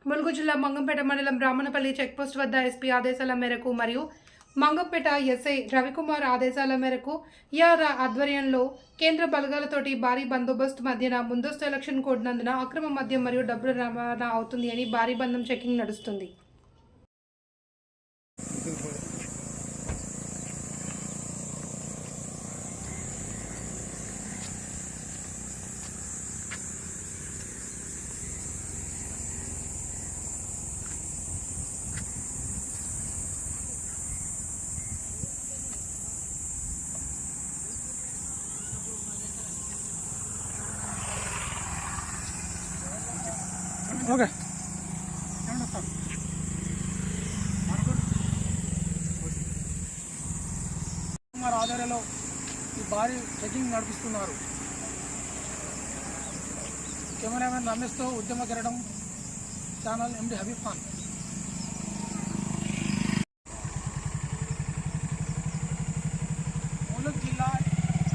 ములుగు జిల్లా మంగంపేట మండలం బ్రాహ్మణపల్లి చెక్పోస్ట్ వద్ద ఎస్పీ ఆదేశాల మేరకు మరియు మంగంపేట ఎస్ఐ రవికుమార్ ఆదేశాల మేరకు యారా ఆధ్వర్యంలో కేంద్ర బలగాలతోటి భారీ బందోబస్తు మధ్యన ముందస్తు ఎలక్షన్ కోడ్ నందున అక్రమ మద్యం మరియు డబ్బులు రవాణా అవుతుంది అని భారీ బంధం చెకింగ్ నడుస్తుంది. ఓకే కుమార్ ఆధ్వర్యంలో ఈ భారీ చెకింగ్ నడిపిస్తున్నారు. కెమెరామెన్ రమేష్తో ఉద్యమ కిరణం ఛానల్ ఎండి హబీబ్ ఖాన్. ములుగు జిల్లా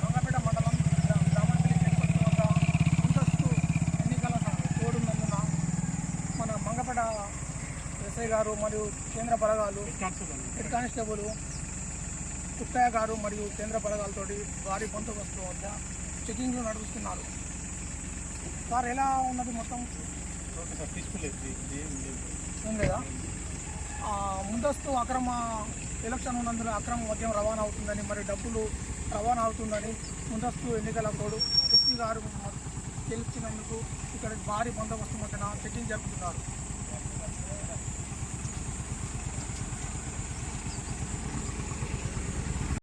మంగంపేట మండలం బ్రాహ్మణపల్లి చెక్పోస్ట్ వద్ద ముందస్తు ఎన్నికల కోడ్ ఉన్నందున మన మంగంపేట ఎస్ఐ గారు మరియు కేంద్ర బలగాలు హెడ్ కానిస్టేబుల్ కుక్కయ్య గారు మరియు కేంద్ర బలగాలతోటి భారీ బందోబస్తు వద్ద చెకింగ్లు నడుపుతున్నారు. సార్ ఎలా ఉన్నది మొత్తం ఏం లేదా? ముందస్తు అక్రమ ఎలక్షన్ ఉన్నందున అక్రమ మద్యం రవాణా అవుతుందని మరి డబ్బులు రవాణా అవుతుందని ముందస్తు ఎన్నికల కోడ్ ఎస్పీ గారు తెలిసినందుకు ఇక్కడ భారీ బందోబస్తు మధ్యన చెకింగ్ జరుపుతున్నారు.